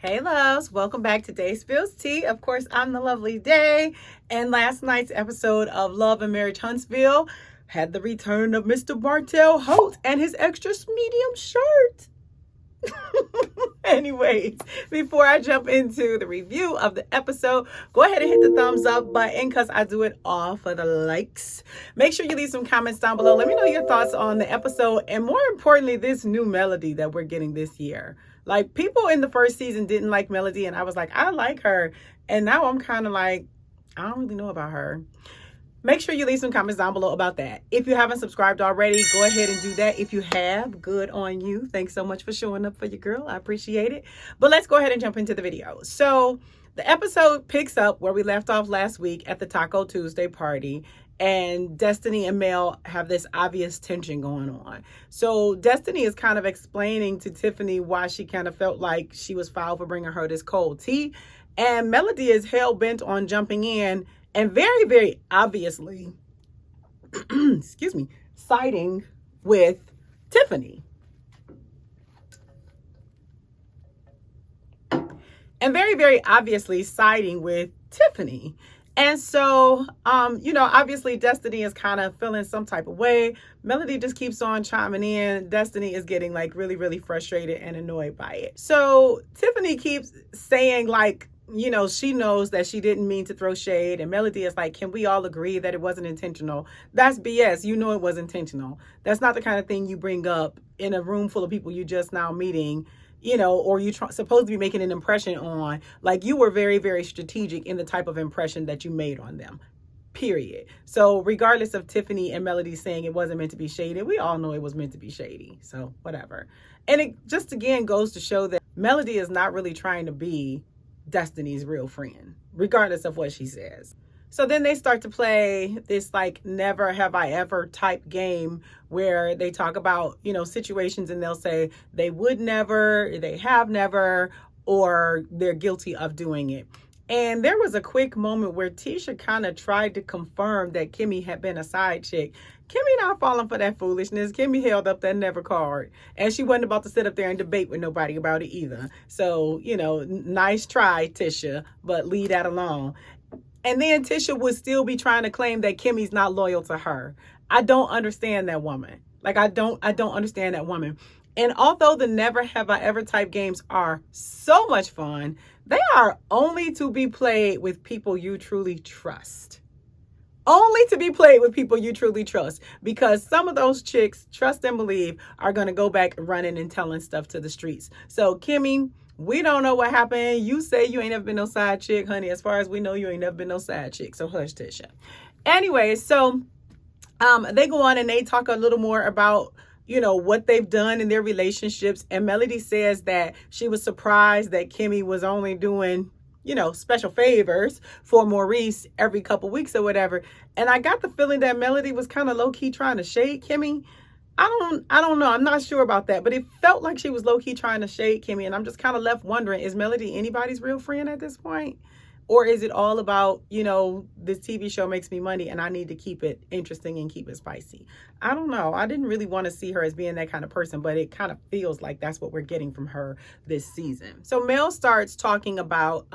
Hey loves, welcome back to Day Spills Tea. Of course, I'm the lovely Day, and last night's episode of Love and Marriage Huntsville had the return of Mr. Marcel Holt and his extra medium shirt. Anyways, before I jump into the review of the episode, go ahead and hit the thumbs up button because I do it all for the likes. Make sure you leave some comments down below. Let me know your thoughts on the episode and more importantly, this new melody that we're getting this year. Like, people in the first season didn't like Melody, and I was like, I like her. And now I'm kind of like, I don't really know about her. Make sure you leave some comments down below about that. If you haven't subscribed already, go ahead and do that. If you have, good on you. Thanks so much for showing up for your girl. I appreciate it. But let's go ahead and jump into the video. So the episode picks up where we left off last week at the Taco Tuesday party. And Destiny and Mel have this obvious tension going on. So Destiny is kind of explaining to Tiffany why she kind of felt like she was foul for bringing her this cold tea. And Melody is hell-bent on jumping in and very, very obviously, excuse me, siding with Tiffany. And very, very obviously siding with Tiffany. And so, obviously Destiny is kind of feeling some type of way. Melody just keeps on chiming in. Destiny is getting like really, really frustrated and annoyed by it. So Tiffany keeps saying like, she knows that she didn't mean to throw shade. And Melody is like, can we all agree that it wasn't intentional? That's BS. You know it was intentional. That's not the kind of thing you bring up in a room full of people you just now meeting, or you supposed to be making an impression on. Like, you were very, very strategic in the type of impression that you made on them, period. So regardless of Tiffany and Melody saying it wasn't meant to be shady, we all know it was meant to be shady. So whatever. And it just again goes to show that Melody is not really trying to be Destiny's real friend, regardless of what she says. So then they start to play this like never have I ever type game where they talk about, situations and they'll say they would never, they have never, or they're guilty of doing it. And there was a quick moment where Tisha kind of tried to confirm that Kimmi had been a side chick. Kimmi not falling for that foolishness. Kimmi held up that never card. And she wasn't about to sit up there and debate with nobody about it either. So, nice try, Tisha, but leave that alone. And then Tisha would still be trying to claim that Kimmi's not loyal to her. I don't understand that woman. Like, I don't understand that woman. And although the never have I ever type games are so much fun, they are only to be played with people you truly trust. Only to be played with people you truly trust. Because some of those chicks, trust and believe, are going to go back running and telling stuff to the streets. So Kimmi, we don't know what happened. You say you ain't never been no side chick, honey. As far as we know, you ain't never been no side chick. So hush, Tisha. Anyway, so they go on and they talk a little more about, what they've done in their relationships. And Melody says that she was surprised that Kimmi was only doing, special favors for Maurice every couple weeks or whatever. And I got the feeling that Melody was kind of low-key trying to shade Kimmi. I don't know. I'm not sure about that, but it felt like she was low-key trying to shade Kimmi. And I'm just kind of left wondering, is Melody anybody's real friend at this point? Or is it all about, this TV show makes me money and I need to keep it interesting and keep it spicy? I don't know. I didn't really want to see her as being that kind of person, but it kind of feels like that's what we're getting from her this season. So Mel starts talking about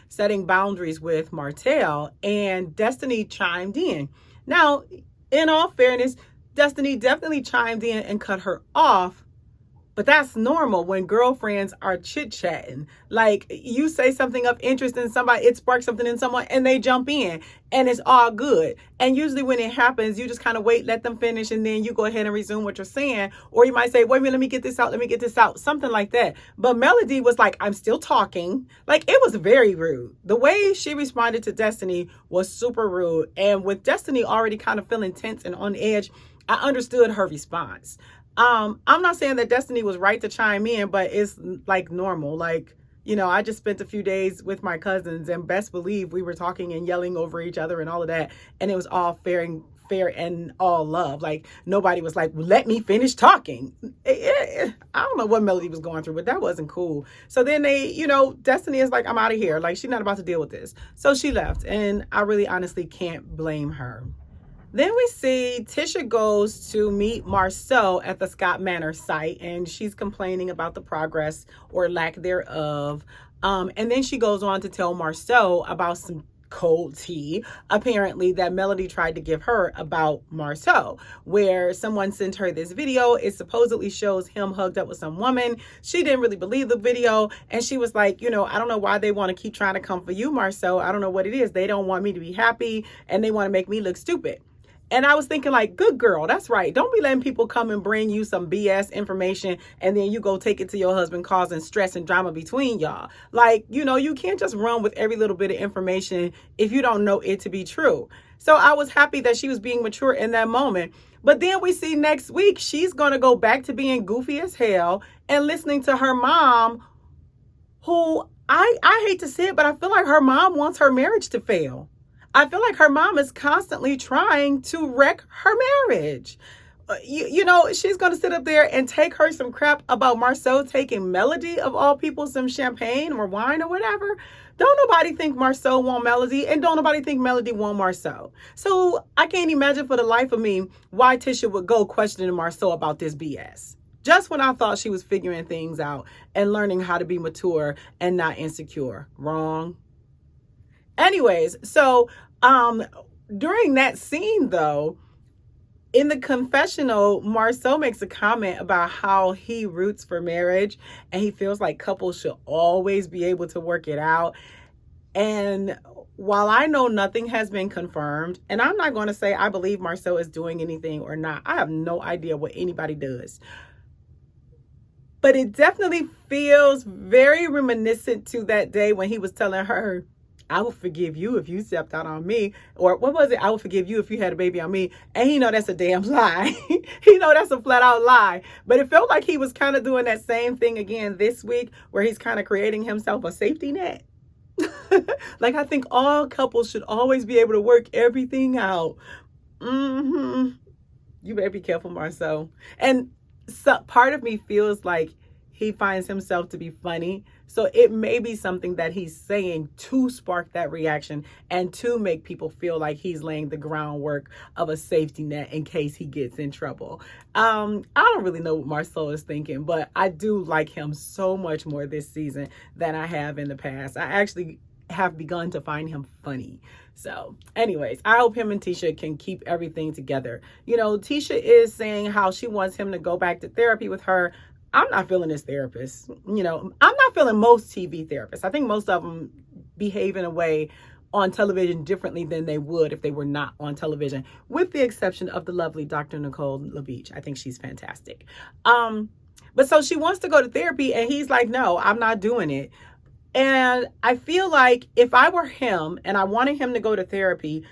setting boundaries with Marcel, and Destiny chimed in. Now, in all fairness, Destiny definitely chimed in and cut her off. But that's normal when girlfriends are chit-chatting. Like, you say something of interest in somebody, it sparks something in someone, and they jump in, and it's all good. And usually when it happens, you just kind of wait, let them finish, and then you go ahead and resume what you're saying. Or you might say, wait a minute, let me get this out, something like that. But Melody was like, I'm still talking. Like, it was very rude. The way she responded to Destiny was super rude. And with Destiny already kind of feeling tense and on edge, I understood her response. I'm not saying that Destiny was right to chime in, but it's like normal. Like, I just spent a few days with my cousins, and best believe we were talking and yelling over each other and all of that. And it was all fair and all love. Like, nobody was like, let me finish talking. I don't know what Melody was going through, but that wasn't cool. So then Destiny is like, I'm out of here. Like, she's not about to deal with this. So she left, and I really honestly can't blame her. Then we see Tisha goes to meet Marcel at the Scott Manor site, and she's complaining about the progress or lack thereof. And then she goes on to tell Marcel about some cold tea, apparently, that Melody tried to give her about Marcel, where someone sent her this video. It supposedly shows him hugged up with some woman. She didn't really believe the video, and she was like, you know, I don't know why they want to keep trying to come for you, Marcel. I don't know what it is. They don't want me to be happy, and they want to make me look stupid. And I was thinking, like, good girl, that's right. Don't be letting people come and bring you some BS information and then you go take it to your husband, causing stress and drama between y'all. Like, you know, you can't just run with every little bit of information if you don't know it to be true. So I was happy that she was being mature in that moment. But then we see next week, she's going to go back to being goofy as hell and listening to her mom, who I hate to say it, but I feel like her mom wants her marriage to fail. I feel like her mom is constantly trying to wreck her marriage. You know, she's going to sit up there and take her some crap about Marcel taking Melody, of all people, some champagne or wine or whatever. Don't nobody think Marcel want Melody, and don't nobody think Melody want Marcel. So I can't imagine for the life of me why Tisha would go questioning Marcel about this BS. Just when I thought she was figuring things out and learning how to be mature and not insecure. Wrong. Anyways, so during that scene, though, in the confessional, Marcel makes a comment about how he roots for marriage and he feels like couples should always be able to work it out. And while I know nothing has been confirmed, and I'm not going to say I believe Marcel is doing anything or not, I have no idea what anybody does. But it definitely feels very reminiscent to that day when he was telling her, I will forgive you if you stepped out on me. Or what was it? I will forgive you if you had a baby on me. And he know that's a damn lie. He know that's a flat out lie. But it felt like he was kind of doing that same thing again this week, where he's kind of creating himself a safety net. Like, I think all couples should always be able to work everything out. You better be careful, Marcel. And so part of me feels like he finds himself to be funny. So it may be something that he's saying to spark that reaction and to make people feel like he's laying the groundwork of a safety net in case he gets in trouble. I don't really know what Marcel is thinking, but I do like him so much more this season than I have in the past. I actually have begun to find him funny. So anyways, I hope him and Tisha can keep everything together. You know, Tisha is saying how she wants him to go back to therapy with her. I'm not feeling this therapist. You know, I'm not feeling most TV therapists. I think most of them behave in a way on television differently than they would if they were not on television, with the exception of the lovely Dr. Nicole LaBeach. I think she's fantastic. But so she wants to go to therapy and he's like, no, I'm not doing it. And I feel like if I were him and I wanted him to go to therapy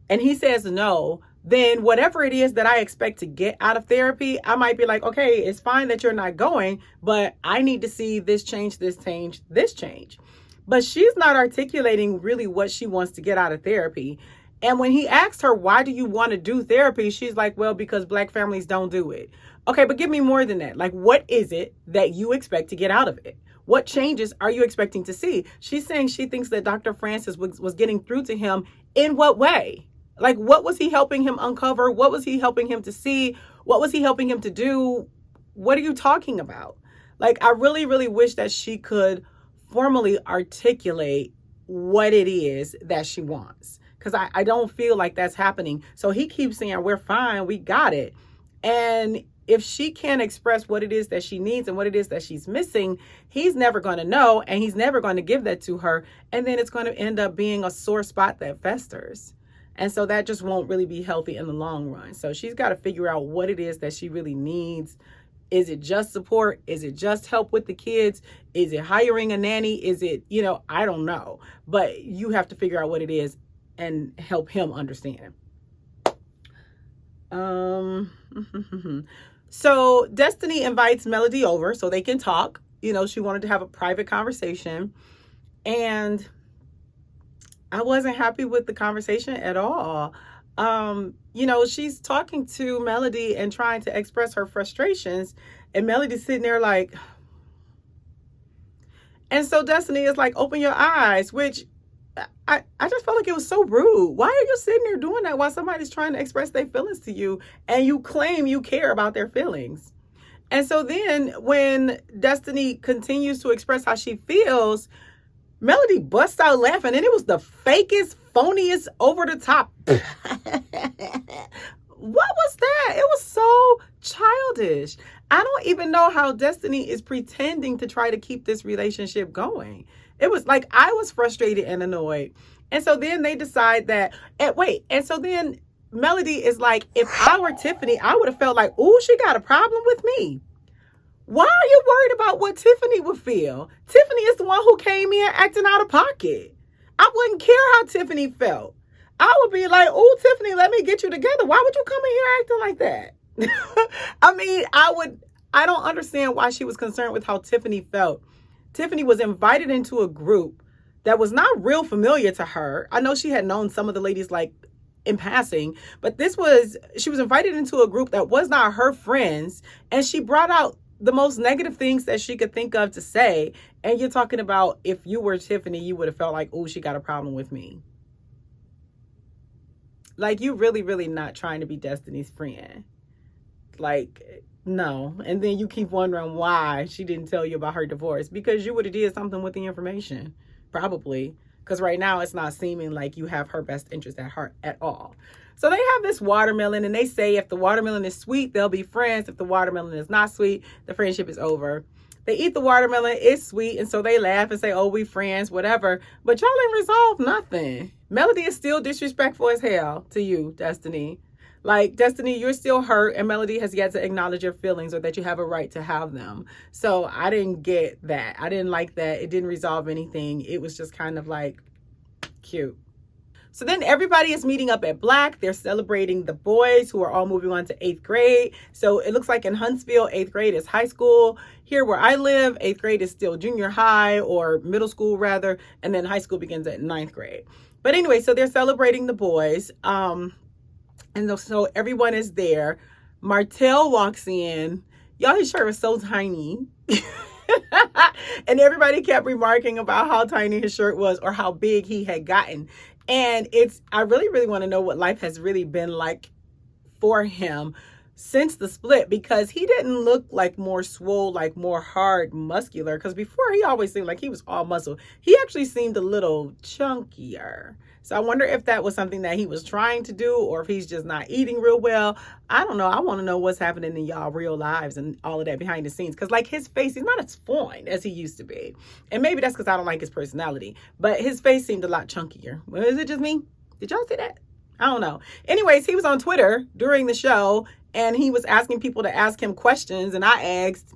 and he says no, then whatever it is that I expect to get out of therapy, I might be like, okay, it's fine that you're not going, but I need to see this change, this change, this change. But she's not articulating really what she wants to get out of therapy. And when he asked her, why do you want to do therapy? She's like, well, because Black families don't do it. Okay, but give me more than that. Like, what is it that you expect to get out of it? What changes are you expecting to see? She's saying she thinks that Dr. Francis was getting through to him. In what way? Like, what was he helping him uncover? What was he helping him to see? What was he helping him to do? What are you talking about? Like, I really, really wish that she could formally articulate what it is that she wants. Because I don't feel like that's happening. So he keeps saying, we're fine, we got it. And if she can't express what it is that she needs and what it is that she's missing, he's never going to know. And he's never going to give that to her. And then it's going to end up being a sore spot that festers. And so that just won't really be healthy in the long run. So she's got to figure out what it is that she really needs. Is it just support? Is it just help with the kids? Is it hiring a nanny? Is it, you know, I don't know. But you have to figure out what it is and help him understand. So Destiny invites Melody over so they can talk. You know, she wanted to have a private conversation. And I wasn't happy with the conversation at all. You know, she's talking to Melody and trying to express her frustrations, and Melody's sitting there like, and so Destiny is like, open your eyes, which I just felt like it was so rude. Why are you sitting there doing that while somebody's trying to express their feelings to you and you claim you care about their feelings? And so then when Destiny continues to express how she feels, Melody busts out laughing, and it was the fakest, phoniest, over the top. What was that? It was so childish. I don't even know how Destiny is pretending to try to keep this relationship going. It was like I was frustrated and annoyed. And so then they decide that, and so then Melody is like, if I were Tiffany, I would have felt like, oh, she got a problem with me. Why are you worried about what Tiffany would feel? Tiffany is the one who came in acting out of pocket. I wouldn't care how Tiffany felt. I would be like, oh, Tiffany, let me get you together. Why would you come in here acting like that? I mean, I don't understand why she was concerned with how Tiffany felt. Tiffany was invited into a group that was not real familiar to her. I know she had known some of the ladies like in passing, but she was invited into a group that was not her friends, and she brought out the most negative things that she could think of to say. And you're talking about, if you were Tiffany, you would have felt like, oh, she got a problem with me. Like, you really, really not trying to be Destiny's friend. Like, no. And then you keep wondering why she didn't tell you about her divorce, because you would have did something with the information, probably. Because right now it's not seeming like you have her best interest at heart at all. So they have this watermelon, and they say if the watermelon is sweet, they'll be friends. If the watermelon is not sweet, the friendship is over. They eat the watermelon, it's sweet, and so they laugh and say, oh, we friends, whatever. But y'all ain't resolved nothing. Melody is still disrespectful as hell to you, Destiny. Like, Destiny, you're still hurt, and Melody has yet to acknowledge your feelings or that you have a right to have them. So I didn't get that. I didn't like that. It didn't resolve anything. It was just kind of like cute. So then everybody is meeting up at Black. They're celebrating the boys who are all moving on to 8th grade. So it looks like in Huntsville, 8th grade is high school. Here where I live, 8th grade is still junior high, or middle school rather. And then high school begins at 9th grade. But anyway, so they're celebrating the boys. And so everyone is there. Marcel walks in. Y'all, his shirt was so tiny. And everybody kept remarking about how tiny his shirt was or how big he had gotten. And I really, really want to know what life has really been like for him since the split, because he didn't look like more swole, like more hard, muscular. Because before, he always seemed like he was all muscle. He actually seemed a little chunkier. So I wonder if that was something that he was trying to do, or if he's just not eating real well. I don't know. I want to know what's happening in y'all real lives and all of that behind the scenes. Because like his face, he's not as fine as he used to be. And maybe that's because I don't like his personality. But his face seemed a lot chunkier. Well, is it just me? Did y'all see that? I don't know. Anyways, he was on Twitter during the show, and he was asking people to ask him questions. And I asked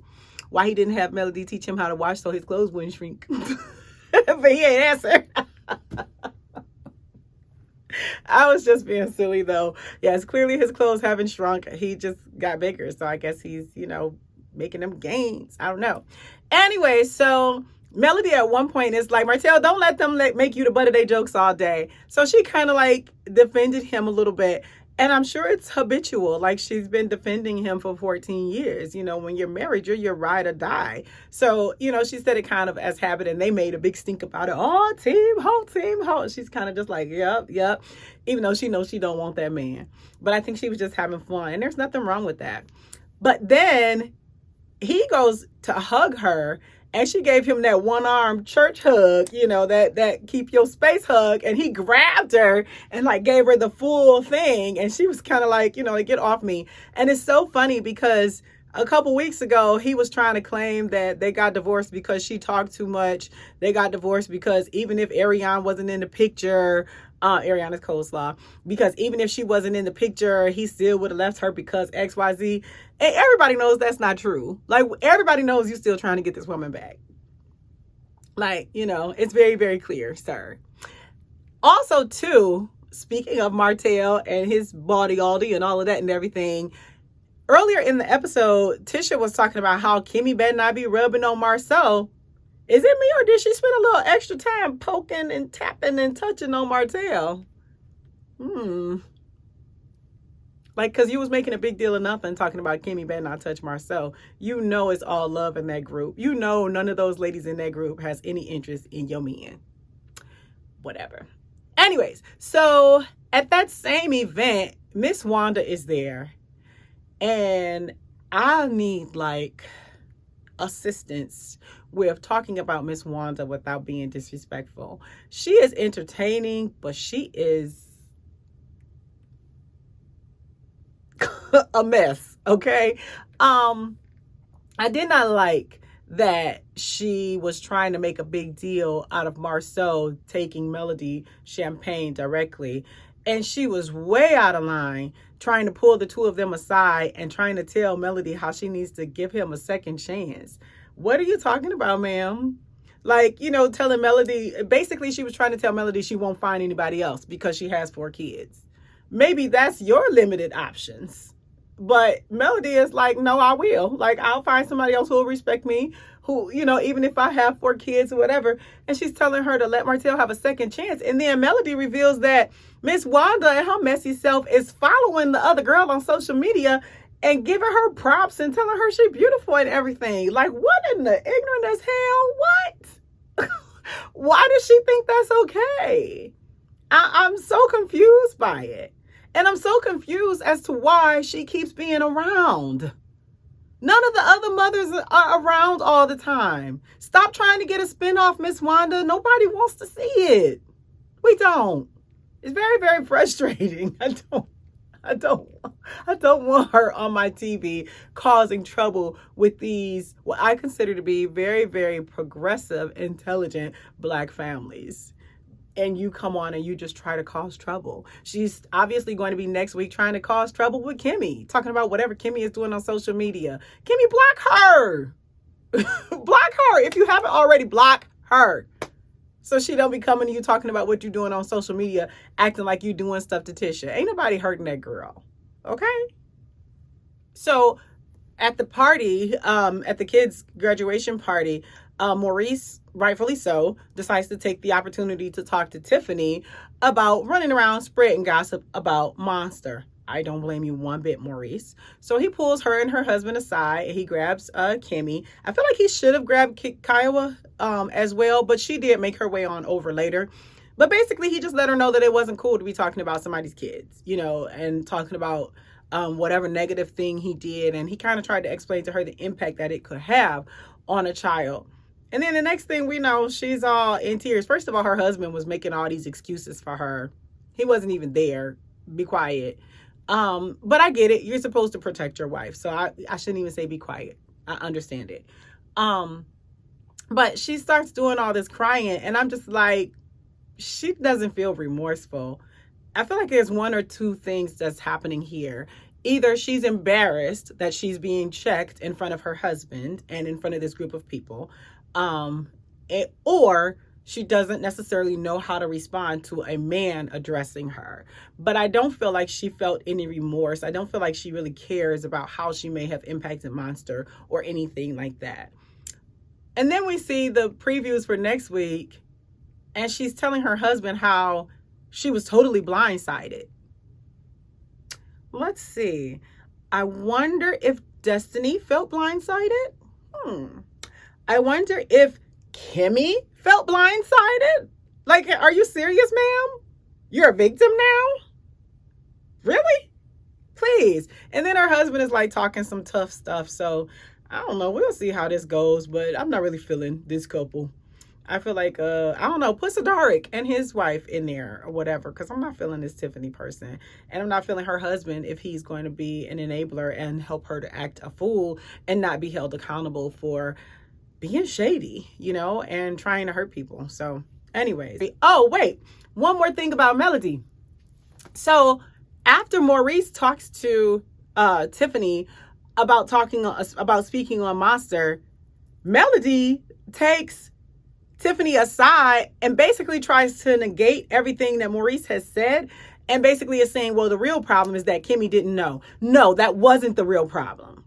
why he didn't have Melody teach him how to wash so his clothes wouldn't shrink. But he ain't answered. I was just being silly, though. Yes, clearly his clothes haven't shrunk. He just got bigger. So I guess he's, making them gains. I don't know. Anyway, so Melody at one point is like, Marcel, don't let them make you the butt of their jokes all day. So she kind of like defended him a little bit. And I'm sure it's habitual. Like, she's been defending him for 14 years. When you're married, you're your ride or die. So, she said it kind of as habit, and they made a big stink about it. Oh, team ho. She's kind of just like, yep. Even though she knows she don't want that man. But I think she was just having fun. And there's nothing wrong with that. But then he goes to hug her, and she gave him that one-arm church hug, that keep your space hug. And he grabbed her and like gave her the full thing. And she was kind of like, like, get off me. And it's so funny because a couple weeks ago, he was trying to claim that they got divorced because she talked too much. They got divorced because even if Ariane wasn't in the picture, Ariane is coleslaw, because even if she wasn't in the picture, he still would have left her because XYZ. And everybody knows that's not true. Like, everybody knows you're still trying to get this woman back. Like, it's very, very clear, sir. Also, too, speaking of Marcel and his body and all of that and everything, earlier in the episode, Tisha was talking about how Kimmi better not be rubbing on Marcel. Is it me, or did she spend a little extra time poking and tapping and touching on Marcel? Like, because you was making a big deal of nothing talking about Kimmi better not touch Marcel. It's all love in that group. None of those ladies in that group has any interest in your man. whatever. Anyways, so at that same event, Miss Wanda is there, and I need like assistance with talking about Miss Wanda without being disrespectful. She is entertaining, but she is a mess, okay? I did not like that she was trying to make a big deal out of Marcel taking Melody champagne directly. And she was way out of line trying to pull the two of them aside and trying to tell Melody how she needs to give him a second chance. What are you talking about, ma'am? Like, you know, telling Melody, basically she was trying to tell Melody she won't find anybody else because she has 4 kids. Maybe that's your limited options. But Melody is like, no, I will. Like, I'll find somebody else who will respect me, who, you know, even if I have 4 kids or whatever. And she's telling her to let Marcel have a second chance. And then Melody reveals that Miss Wanda and her messy self is following the other girl on social media and giving her props and telling her she's beautiful and everything. Like, what in the ignorant as hell? What? Why does she think that's okay? I'm so confused by it. And I'm so confused as to why she keeps being around. None of the other mothers are around all the time. Stop trying to get a spinoff, Miss Wanda. Nobody wants to see it. We don't. It's very, very frustrating. I don't want her on my TV causing trouble with these, what I consider to be very, very progressive, intelligent Black families. And you come on and you just try to cause trouble. She's obviously going to be next week trying to cause trouble with Kimmi, talking about whatever Kimmi is doing on social media. Kimmi, block her. Block her. If you haven't already, block her. So she don't be coming to you talking about what you're doing on social media, acting like you doing stuff to Tisha. Ain't nobody hurting that girl. Okay? So at the party, at the kids' graduation party, Maurice, rightfully so, decides to take the opportunity to talk to Tiffany about running around spreading gossip about Monster. I don't blame you one bit, Maurice. So he pulls her and her husband aside and he grabs Kimmi. I feel like he should have grabbed Kiowa as well, but she did make her way on over later. But basically, he just let her know that it wasn't cool to be talking about somebody's kids, you know, and talking about whatever negative thing he did. And he kind of tried to explain to her the impact that it could have on a child. And then the next thing we know, she's all in tears. First of all, her husband was making all these excuses for her. He wasn't even there. Be quiet. But I get it. You're supposed to protect your wife. So I shouldn't even say be quiet. I understand it. But she starts doing all this crying. And I'm just like, she doesn't feel remorseful. I feel like there's one or two things that's happening here. Either she's embarrassed that she's being checked in front of her husband and in front of this group of people. Or she doesn't necessarily know how to respond to a man addressing her. But I don't feel like she felt any remorse. I don't feel like she really cares about how she may have impacted Monster or anything like that. And then we see the previews for next week, and she's telling her husband how she was totally blindsided. Let's see. I wonder if Destiny felt blindsided. I wonder if Kimmi felt blindsided. Like, are you serious, ma'am? You're a victim now? Really? Please. And then her husband is like talking some tough stuff. So I don't know. We'll see how this goes, but I'm not really feeling this couple. I feel like, I don't know, put Sadaric and his wife in there or whatever, because I'm not feeling this Tiffany person. And I'm not feeling her husband if he's going to be an enabler and help her to act a fool and not be held accountable for being shady, you know, and trying to hurt people. So anyways, oh, wait, one more thing about Melody. So after Maurice talks to Tiffany about speaking on Monster, Melody takes Tiffany aside and basically tries to negate everything that Maurice has said, and basically is saying, well, the real problem is that Kimmi didn't know. No, that wasn't the real problem.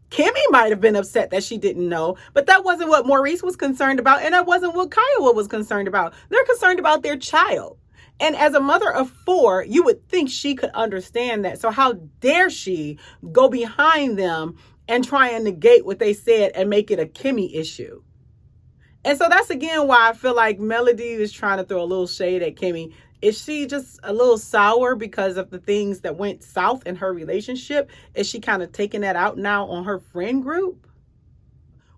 Kimmi might have been upset that she didn't know, but that wasn't what Maurice was concerned about, and that wasn't what Kiowa was concerned about. They're concerned about their child. And as a mother of 4, you would think she could understand that. So how dare she go behind them and try and negate what they said and make it a Kimmi issue? And so that's again why I feel like Melody is trying to throw a little shade at Kimmi. Is she just a little sour because of the things that went south in her relationship? Is she kind of taking that out now on her friend group?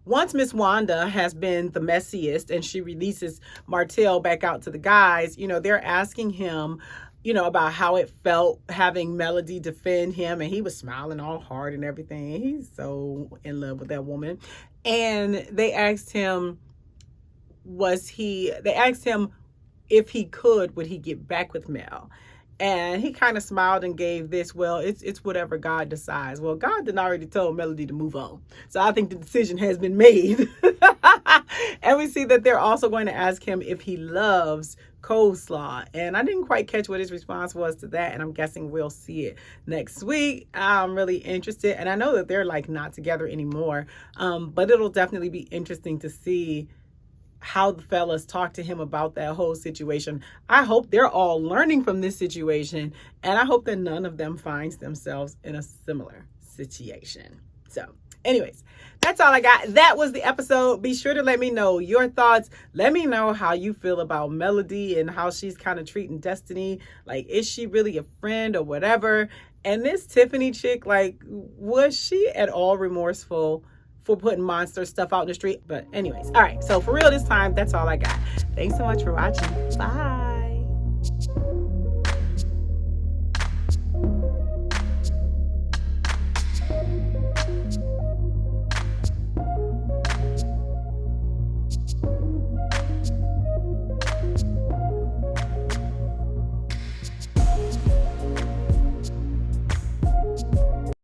Once Miss Wanda has been the messiest and she releases Marcel back out to the guys, they're asking him, about how it felt having Melody defend him. And he was smiling all hard and everything. He's so in love with that woman. And they asked him, if he could, would he get back with Mel? And he kind of smiled and gave this, well, it's whatever God decides. Well, God did already told Melody to move on. So I think the decision has been made. And we see that they're also going to ask him if he loves coleslaw. And I didn't quite catch what his response was to that. And I'm guessing we'll see it next week. I'm really interested. And I know that they're like not together anymore. But it'll definitely be interesting to see how the fellas talk to him about that whole situation. I hope they're all learning from this situation, and I hope that none of them finds themselves in a similar situation. So anyways, that's all I got. That was the episode. Be sure to let me know your thoughts. Let me know how you feel about Melody and how she's kind of treating Destiny. Like, is she really a friend or whatever? And this Tiffany chick, like, was she at all remorseful for putting monster stuff out in the street? But anyways, all right, so for real this time, that's all I got. Thanks so much for watching. Bye.